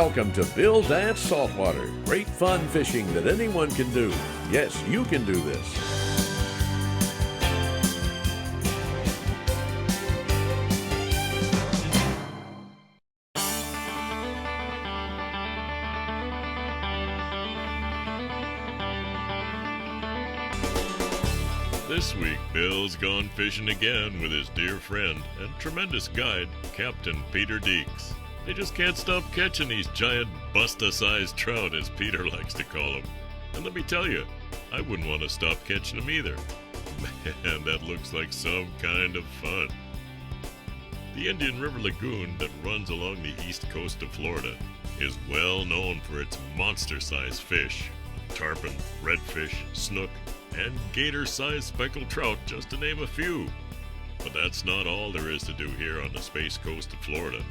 Welcome to Bill Dance Saltwater. Great fun fishing that anyone can do. Yes, you can do this. This week, Bill's gone fishing again with his dear friend and tremendous guide, Captain Peter Deeks. They just can't stop catching these giant busta-sized trout, as Peter likes to call them. And let me tell you, I wouldn't want to stop catching them either. Man, that looks like some kind of fun. The Indian River Lagoon that runs along the east coast of Florida is well known for its monster-sized fish. Tarpon, redfish, snook, and gator-sized speckled trout, just to name a few. But that's not all there is to do here on the Space Coast of Florida.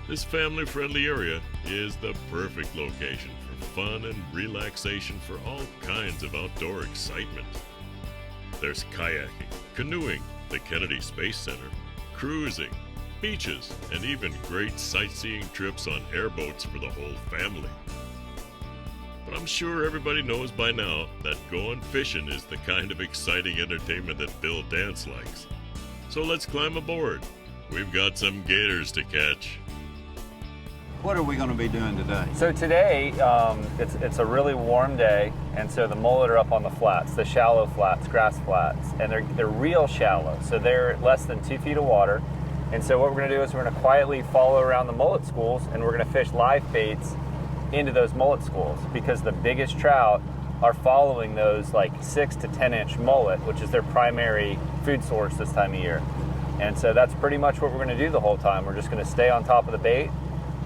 This family-friendly area is the perfect location for fun and relaxation for all kinds of outdoor excitement. There's kayaking, canoeing, the Kennedy Space Center, cruising, beaches, and even great sightseeing trips on airboats for the whole family. But I'm sure everybody knows by now that going fishing is the kind of exciting entertainment that Bill Dance likes. So let's climb aboard. We've got some gators to catch. What are we going to be doing today? So today, it's a really warm day, and so the mullet are up on the flats, the shallow flats, grass flats, and they're real shallow, so they're less than 2 feet of water. And so what we're going to do is we're going to quietly follow around the mullet schools, and we're going to fish live baits into those mullet schools, because the biggest trout are following those like 6 to 10 inch mullet, which is their primary food source this time of year. And so that's pretty much what we're going to do the whole time. We're just going to stay on top of the bait,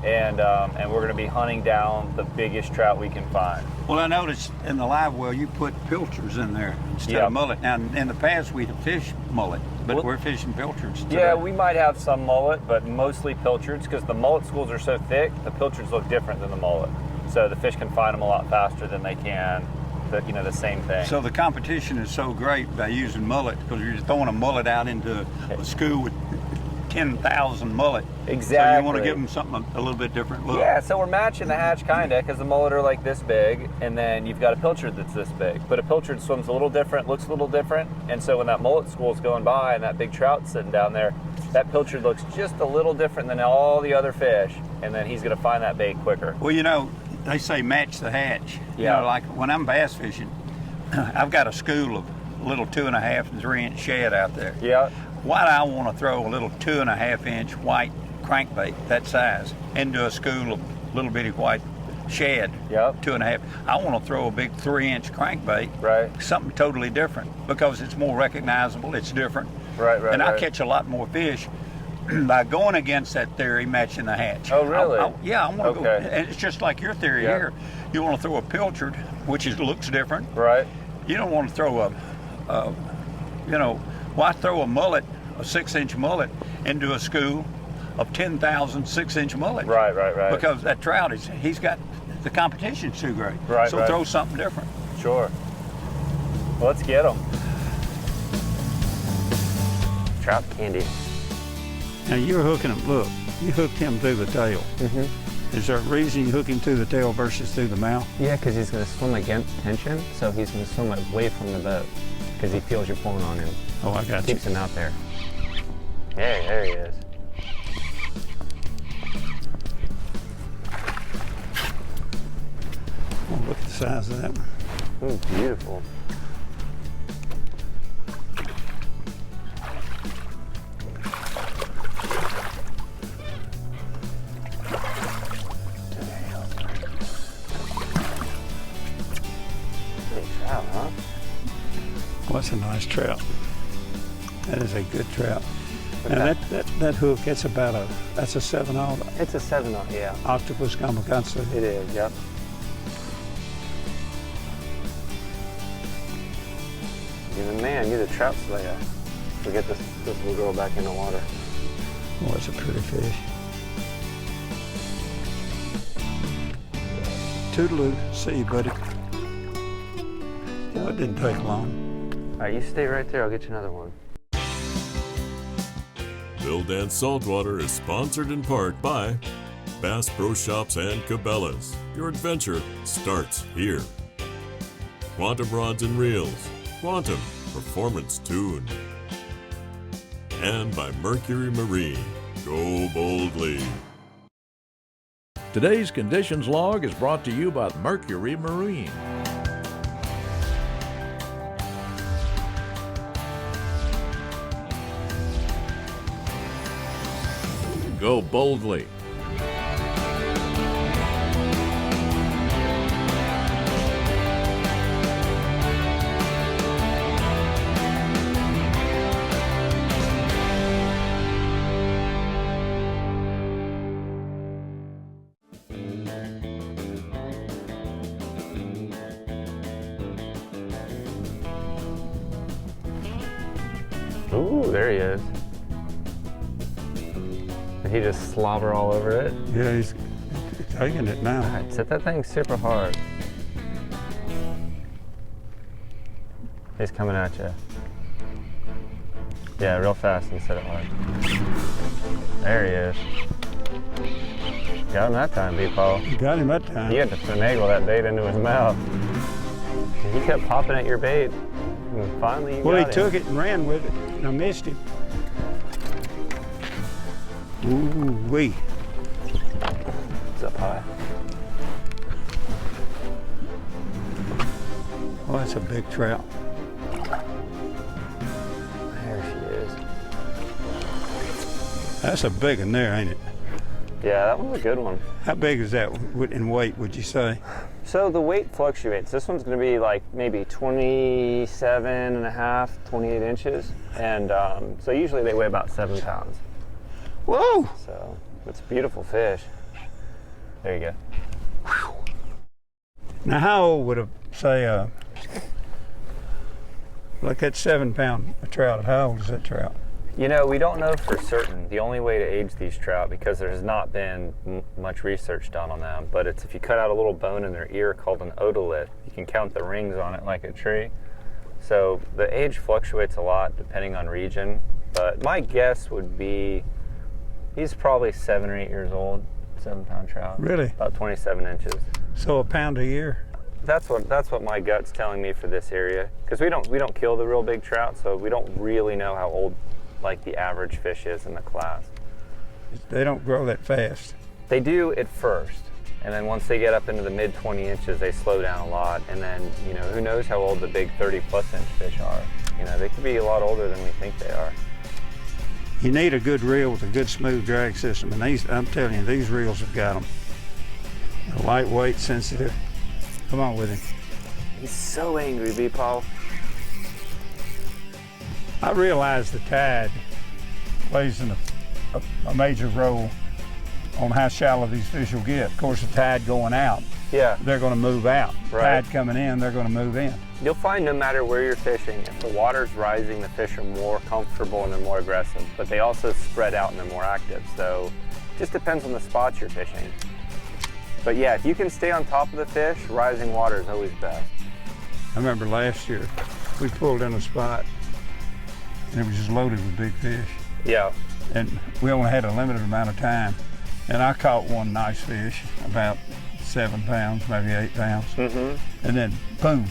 and we're going to be hunting down the biggest trout we can find. Well, I noticed in the live well you put pilchards in there instead of mullet. Now, in the past we have fished mullet, but we're fishing pilchards today. Yeah, we might have some mullet, but mostly pilchards, because the mullet schools are so thick, the pilchards look different than the mullet. So the fish can find them a lot faster than they can the same thing. So the competition is so great by using mullet, because you're throwing a mullet out into a school with 10,000 mullet. Exactly. So you want to give them something a little bit different look. Yeah, so we're matching the hatch kind of, because the mullet are like this big, and then you've got a pilchard that's this big. But a pilchard swims a little different, looks a little different, and so when that mullet school's going by and that big trout's sitting down there, that pilchard looks just a little different than all the other fish, and then he's going to find that bait quicker. Well, they say match the hatch. Yeah. Like when I'm bass fishing, I've got a school of little 2.5 and 3 inch shad out there. Yeah. Why do I want to throw a little 2.5 inch white crankbait that size into a school of little bitty white shad? Yep. 2.5. I want to throw a big 3 inch crankbait. Right. Something totally different, because it's more recognizable. It's different. Right. And I catch a lot more fish by going against that theory, matching the hatch. Oh, really? I want to go. And it's just like your theory here. You want to throw a pilchard, which looks different. Right. You don't want to throw why throw a mullet, a 6 inch mullet, into a school of 10,000 6 inch mullet? Right. Because that trout he's got, the competition's too great. Right. So throw something different. Sure. Well, let's get them. Trout candy. Now you're hooking him, look, you hooked him through the tail. Mm-hmm. Is there a reason you hook him through the tail versus through the mouth? Yeah, because he's going to swim against tension, so he's going to swim away from the boat because he feels you're pulling on him. Oh, I got you. Keeps him out there. Hey, there he is. Oh, look at the size of that one. Ooh, beautiful. Huh? Well, that's a nice trout. That is a good trout. Now that hook, that's a 7/0. It's a 7/0, yeah. Octopus gamakatsu. It is, yep. You're the man, you're the trout slayer. We'll get this little girl back in the water. Oh, it's a pretty fish. Toodaloo. See you, buddy. Well, it didn't take long. All right, you stay right there. I'll get you another one. Bill Dance Saltwater is sponsored in part by Bass Pro Shops and Cabela's. Your adventure starts here. Quantum Rods and Reels. Quantum Performance Tuned. And by Mercury Marine. Go boldly. Today's Conditions Log is brought to you by Mercury Marine. Go boldly. Ooh, there he is. Did he just slobber all over it? Yeah, he's taking it now. All right, set that thing super hard. He's coming at you. Yeah, real fast and set it hard. There he is. Got him that time, B-Paul. You got him that time. You had to finagle that bait into his mouth. He kept popping at your bait. And finally you Well, he got took him. it and ran with it, and I missed him. Ooh-wee. It's up high. Oh, that's a big trout. There she is. That's a big one there, ain't it? Yeah, that one's a good one. How big is that in weight, would you say? So the weight fluctuates. This one's going to be like maybe 27 and a half, 28 inches. And so usually they weigh about 7 pounds. Whoa! So it's a beautiful fish. There you go. Now, how old would a, say, like that 7 pound trout, how old is that trout? You know, we don't know for certain. The only way to age these trout, because there's not been much research done on them, but it's if you cut out a little bone in their ear called an otolith, you can count the rings on it like a tree. So the age fluctuates a lot depending on region, but my guess would be he's probably 7 or 8 years old, 7 pound trout. Really? About 27 inches. So a pound a year? That's what my gut's telling me for this area, because we don't kill the real big trout, so we don't really know how old like the average fish is in the class. They don't grow that fast. They do at first, and then once they get up into the mid 20 inches, they slow down a lot, and then, you know, who knows how old the big 30+ inch fish are. You know, they could be a lot older than we think they are. You need a good reel with a good smooth drag system, and these, I'm telling you, these reels have got them. They're lightweight, sensitive. Come on with him. He's so angry, B-Paul. I realize the tide plays a major role on how shallow these fish will get. Of course, the tide going out, Yeah. they're going to move out. Right. Tide coming in, they're going to move in. You'll find no matter where you're fishing, if the water's rising, the fish are more comfortable and they're more aggressive, but they also spread out and they're more active. So it just depends on the spots you're fishing. But yeah, if you can stay on top of the fish, rising water is always best. I remember last year, we pulled in a spot and it was just loaded with big fish. Yeah. And we only had a limited amount of time. And I caught one nice fish, about 7 pounds, maybe 8 pounds. Mm-hmm. And then, boom,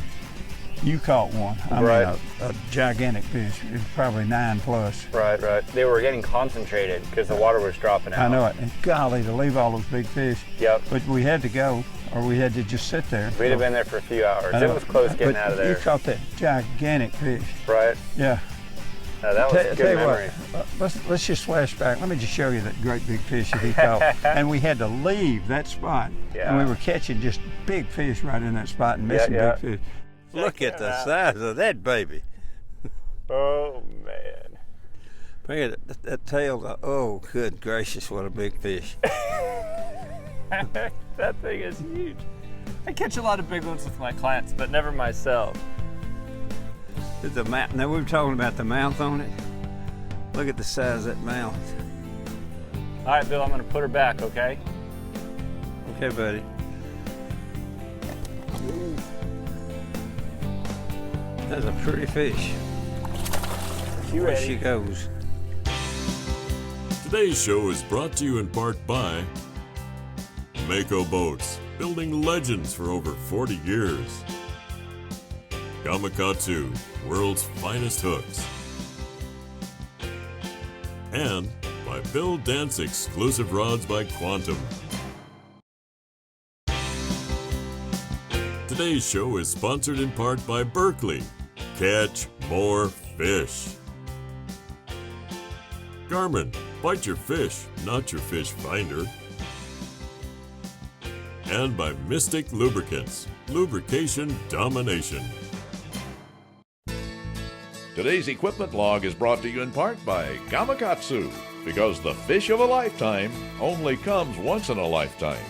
you caught one. I Right. mean, a gigantic fish. It was probably 9+. Right, right. They were getting concentrated because the water was dropping out. I know it. And golly, to leave all those big fish. Yep. But we had to go, or we had to just sit there. We'd have been there for a few hours. I It know. was close getting But out of you there. caught that gigantic fish. Right. Yeah. No, that was a Tell good you memory. what, let's just flash back. Let me just show you that great big fish that he caught. And we had to leave that spot. Yeah. And we were catching just big fish right in that spot and missing yeah. big fish. Look at the size of that baby. Oh, man. Look at that tail. Oh, good gracious, what a big fish. That thing is huge. I catch a lot of big ones with my clients, but never myself. The mouth. Now, we were talking about the mouth on it. Look at the size of that mouth. All right, Bill, I'm going to put her back, okay? Okay, buddy. That's a pretty fish. You There she ready? goes. Today's show is brought to you in part by Mako boats, building legends for over 40 years. Gamakatsu, world's finest hooks. And by Bill Dance exclusive rods by Quantum. Today's show is sponsored in part by Berkeley. Catch more fish. Garmin, bite your fish, not your fish finder. And by Mystic Lubricants, lubrication domination. Today's equipment log is brought to you in part by Gamakatsu, because the fish of a lifetime only comes once in a lifetime.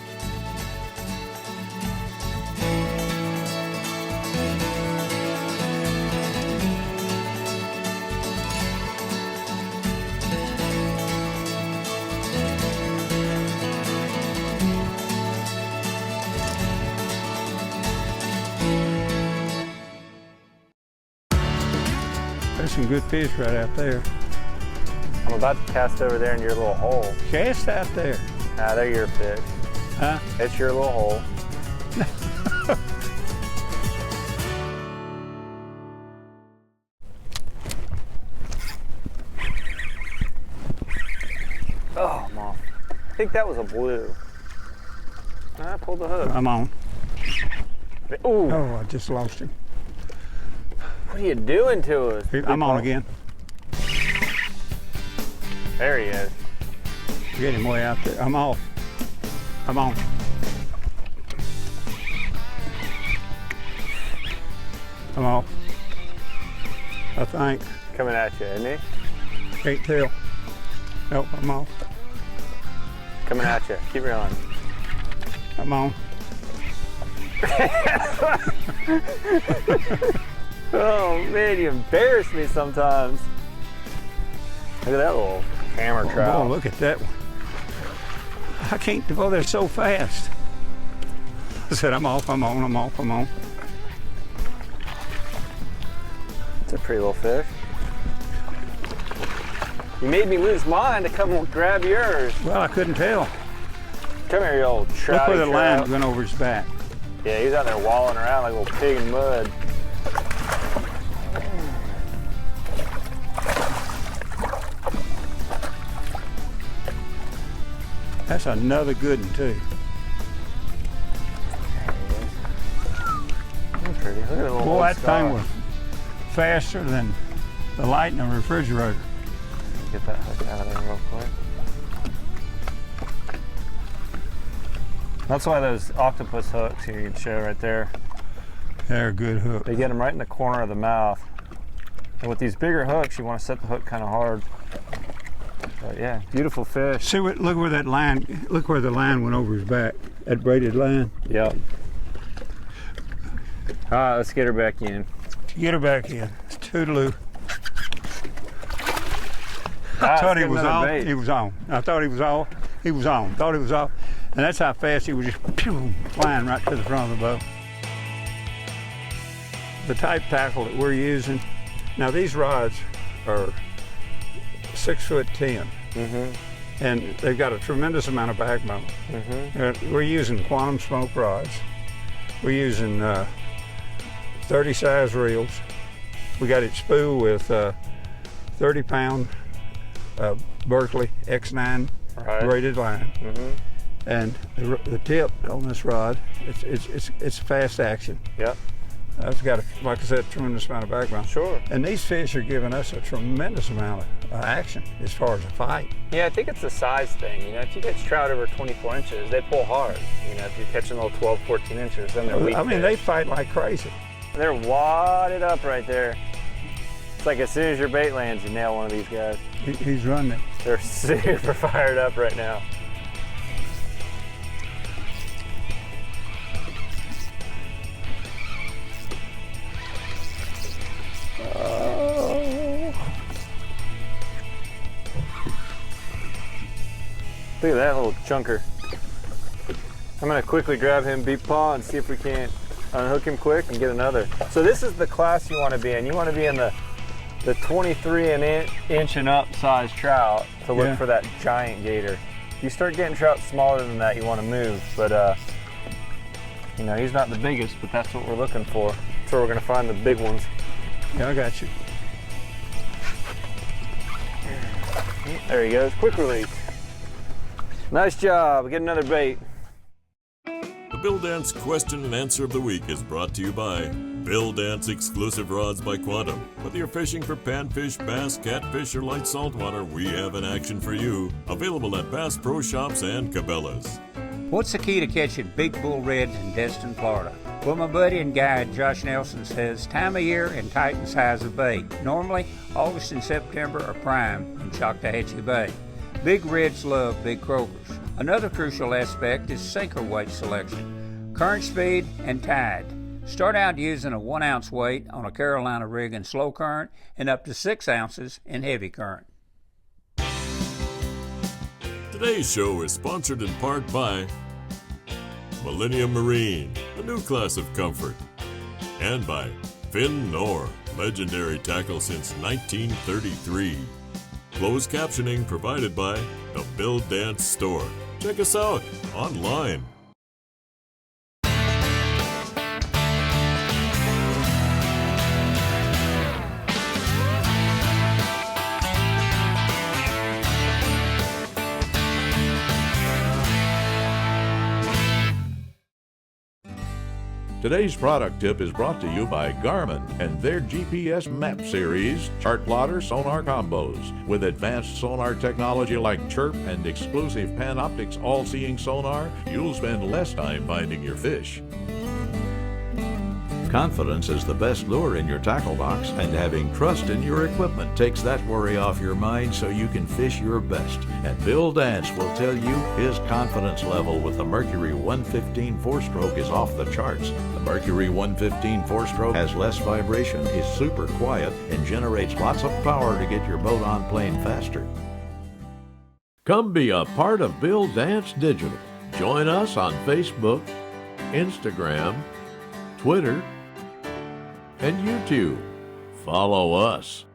There's some good fish right out there. I'm about to cast over there in your little hole. Cast out there. Ah, they're your fish. Huh? It's your little hole. Oh, I'm off. I think that was a blue. I pulled the hook. I'm on. Ooh, Oh, I just lost him. what are you doing to us? I'm on again. There he is. Get him way out there. I'm off. I'm on. I'm off. I think. Coming at you, isn't he? Can't tell. Nope, I'm off. Coming at you. Keep rolling. I'm on. Oh man, you embarrass me sometimes. Look at that little hammer trout. Oh, look at that one. I can't, oh, they're so fast. I said, I'm off, I'm on, I'm off, I'm on. It's a pretty little fish. You made me lose mine to come grab yours. Well, I couldn't tell. Come here, you old trout. Look where the line went over his back. Yeah, he's out there wallowing around like a little pig in mud. That's another good one, too. That's pretty. Look at the little Boy, old that star. thing was faster than the light in a refrigerator. Get that hook out of there real quick. That's why those octopus hooks here you can show right there, They're a good hook. they get them right in the corner of the mouth. And with these bigger hooks, you want to set the hook kind of hard. But yeah, beautiful fish. See what? Look where that line. Look where the line went over his back. That braided line. Yep. All right, let's get her back in. Get her back in. Toodaloo. Ah, I thought he let's get was another on. bait. He was on. I thought he was off. He was on. Thought he was off. And that's how fast he was just pew, flying right to the front of the boat. The type tackle that we're using. Now these rods are 6'10", and they've got a tremendous amount of backbone. We're using quantum smoke rods. We're using 30 size reels. We got it spooled with 30-pound Berkeley X9 braided line, and the tip on this rod, it's fast action. Yep. It's got, like I said, a tremendous amount of backbone. Sure. And these fish are giving us a tremendous amount of action as far as a fight. Yeah, I think it's the size thing. You know, if you catch trout over 24 inches, they pull hard. You know, if you're catching little 12, 14 inches, then they're weak. I mean, fish. they fight like crazy. They're wadded up right there. It's like as soon as your bait lands, you nail one of these guys. He's running. They're super fired up right now. Look at that little chunker. I'm gonna quickly grab him beat paw and see if we can't unhook him quick and get another. So this is the class you want to be in. You want to be in the 23 inch and up size trout to look for that giant gator. If you start getting trout smaller than that, you want to move. But you know, he's not the biggest, but that's what we're looking for. That's where we're gonna find the big ones. Yeah, I got you. There he goes, quick release. Nice job, get another bait. The Bill Dance Question and Answer of the Week is brought to you by Bill Dance Exclusive Rods by Quantum. Whether you're fishing for panfish, bass, catfish, or light saltwater, we have an action for you. Available at Bass Pro Shops and Cabela's. What's the key to catching big bull reds in Destin, Florida? Well, my buddy and guide Josh Nelson says time of year and type and size of bait. Normally, August and September are prime in Choctawhatchee Bay. Big reds love big croakers. Another crucial aspect is sinker weight selection, current speed, and tide. Start out using a 1 ounce weight on a Carolina rig in slow current and up to 6 ounces in heavy current. Today's show is sponsored in part by Millennium Marine, a new class of comfort, and by Finn Nor, legendary tackle since 1933. Closed captioning provided by the Bill Dance Store. Check us out online. Today's product tip is brought to you by Garmin and their GPS map series, chart plotter sonar combos. With advanced sonar technology like Chirp and exclusive Panoptix all-seeing sonar, you'll spend less time finding your fish. Confidence is the best lure in your tackle box, and having trust in your equipment takes that worry off your mind so you can fish your best. And Bill Dance will tell you his confidence level with the Mercury 115 4-stroke is off the charts. The Mercury 115 4-stroke has less vibration, is super quiet, and generates lots of power to get your boat on plane faster. Come be a part of Bill Dance Digital. Join us on Facebook, Instagram, Twitter, and YouTube. Follow us.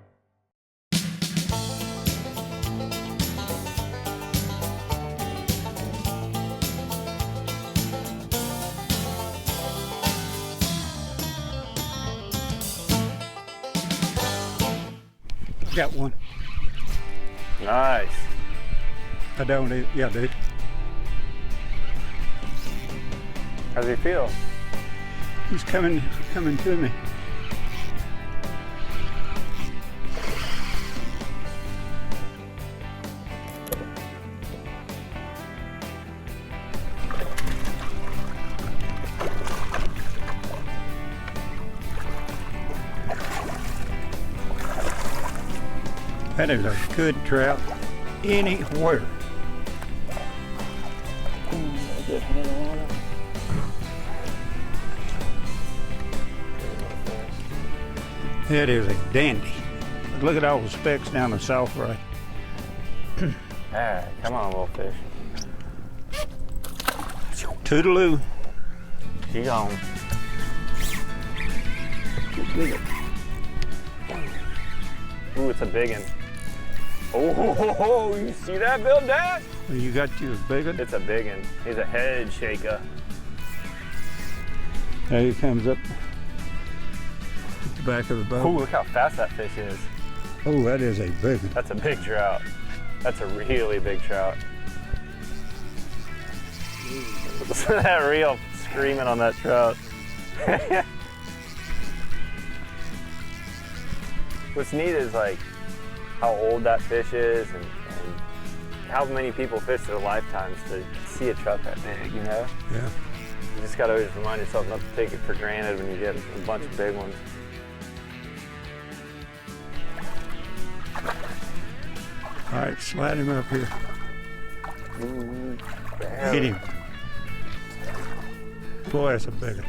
Got one. Nice. I don't, yeah, dude. How's he feel? He's coming to me. That is a good trout anywhere. That is a dandy. Look at all the specks down the south right. Alright, come on, little fish. Toodaloo. She gone. Ooh, it's a big one. Oh, you see that, Bill Dance? You got you a big one? It's a big one. He's a head shaker. There he comes up the back of the boat. Ooh, look how fast that fish is. Oh, that is a big one. That's a big trout. That's a really big trout. Listen to that reel screaming on that trout. What's neat is like how old that fish is and how many people fish their lifetimes to see a trout that big, you know? Yeah. You just gotta always remind yourself not to take it for granted when you get a bunch of big ones. All right, slide him up here. Hit him. Boy, that's a big one.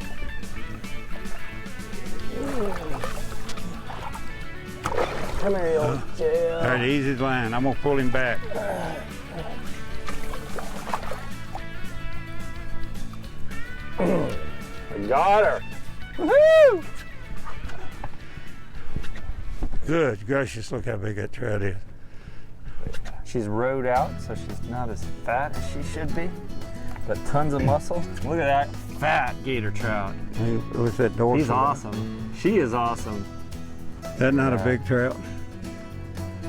Come here, you old jail. All right, easy line. I'm gonna pull him back. I got her. Woohoo! Good gracious, look how big that trout is. She's rode out, so she's not as fat as she should be, but tons of muscle. Look at that fat gator trout. What's that dorsal? He's awesome. She is awesome. That not a Yeah. big trout?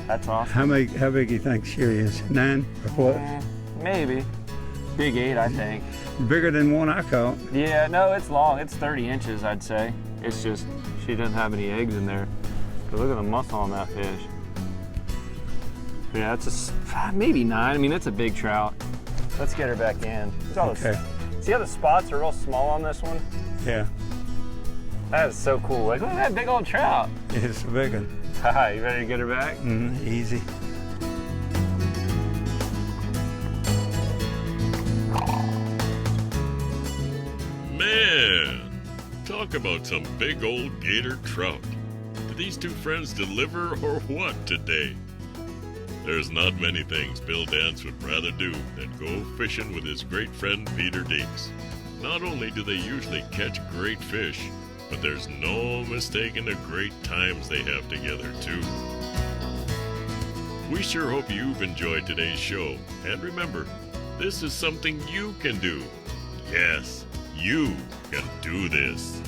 That's awesome. How big do you think she is? 9 or what? Maybe. Big 8, I think. Bigger than one I caught. Yeah, no, it's long. It's 30 inches, I'd say. It's just, she doesn't have any eggs in there. But look at the muscle on that fish. Yeah, it's maybe 9. I mean, it's a big trout. Let's get her back in. Okay. See how the spots are real small on this one? Yeah, That is so cool. Like, look at that big old trout. it's a big one. Haha, you ready to get her back? Easy. Man, talk about some big old gator trout. Did these two friends deliver or what today? There's not many things Bill Dance would rather do than go fishing with his great friend Peter Deeks. Not only do they usually catch great fish, but there's no mistaking the great times they have together too. We sure hope you've enjoyed today's show, and remember, this is something you can do. Yes, you can do this.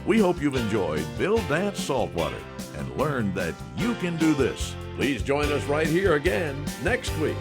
We hope you've enjoyed Bill Dance Saltwater and learned that you can do this. Please join us right here again next week.